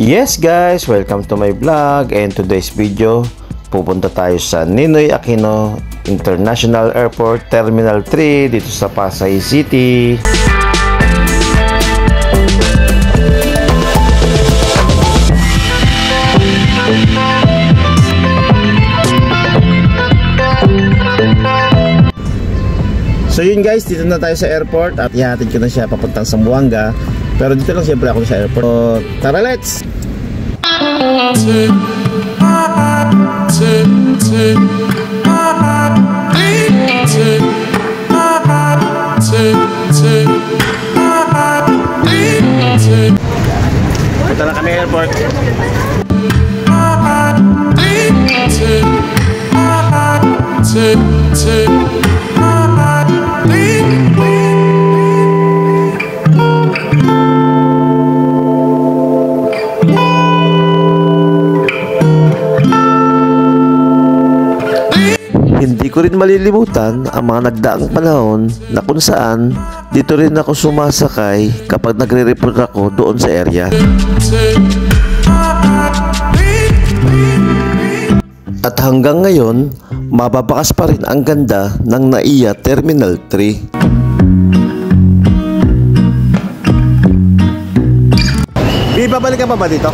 Yes guys, welcome to my vlog, and today's video pupunta tayo sa Ninoy Aquino International Airport Terminal 3 dito sa Pasay City. So yun guys, dito na tayo sa airport at ihatid ko na siya papuntang Zamboanga. Pero dito lang siyempre ako sa airport. So, tara, let's! Punta na kami airport. Hindi ko rin malilimutan ang mga nagdaang panahon na kung saan dito rin ako sumasakay kapag nagre-report ako doon sa area. At hanggang ngayon, mababakas pa rin ang ganda ng NAIA Terminal 3. Babalik ka pa ba dito?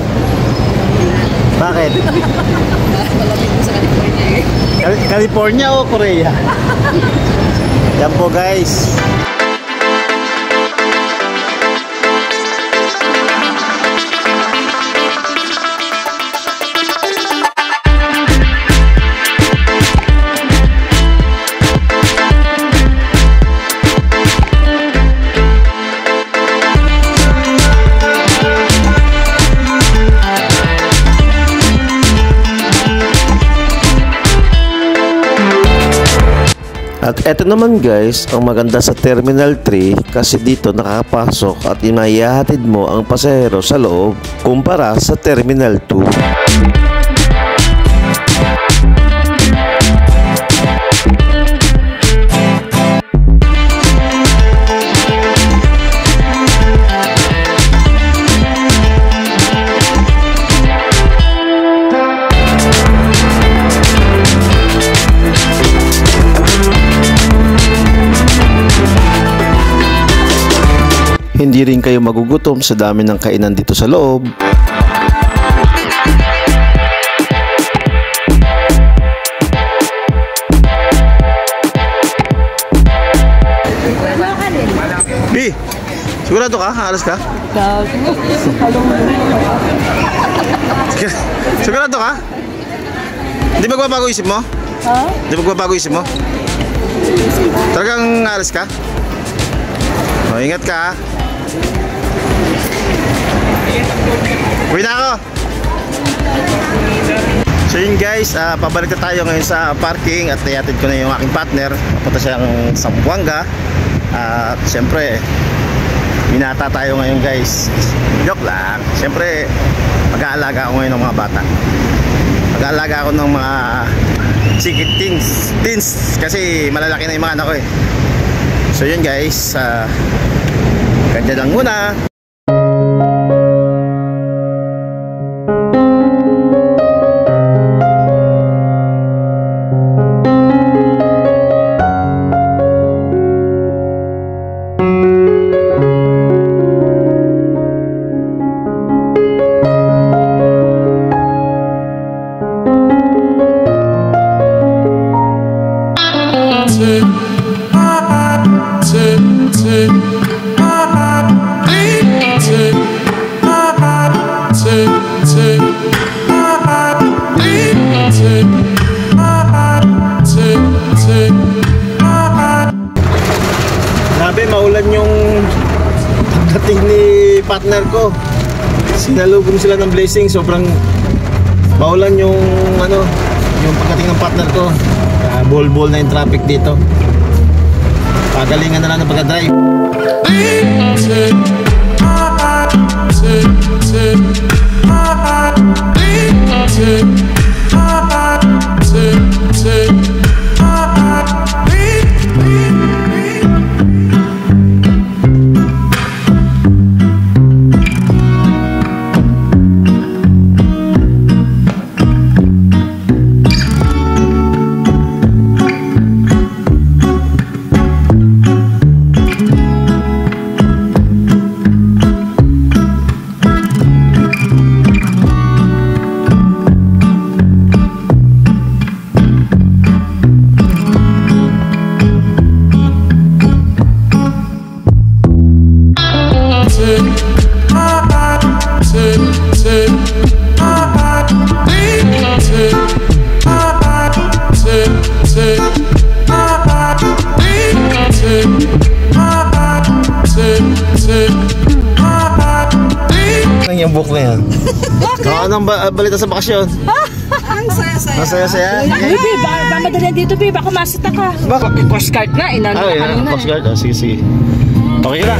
Bakit? Malapit mo sa California eh. California o Korea? Yan po guys. At eto naman guys, ang maganda sa Terminal 3 kasi dito nakakapasok at inayahatid mo ang pasahero sa loob kumpara sa Terminal 2. Hindi rin kayo magugutom sa dami ng kainan dito sa loob. B, sigurado ka? Alas ka? Sigurado ka? Hindi magbabago isip mo? Ha? Hindi magbabago isip mo? Talagang alas ka? O, ingat ka ha? Uwi na ako. So yun guys, pabalik na tayo ngayon sa parking at ihatid ko na yung aking partner. Papunta siyang Zamboanga. At syempre binata tayo ngayon guys. Joke lang. Syempre mag-aalaga ako ngayon ng mga bata. Mag-aalaga ako ng mga chicken teens kasi malalaki na yung mga anak ko eh. So yun guys, ganyan lang muna. Grabe, maulan yung pagdating ni partner ko. Sinalubong sila ng blessing. Sobrang maulan yung yung pagdating ng partner ko. Bol-bol na yung traffic dito. Pagalingan na lang ng pagka-drive. buhok na yan. Anong balita sa bakasyon? Ang saya-saya. Masaya-saya? Bibi, baka madali dito, Bibi. Baka masita ka. Bakit? Coast Guard na, inano Ah, na yun. kanina. Coast Guard. Oh, sige, sige. Okay ka na.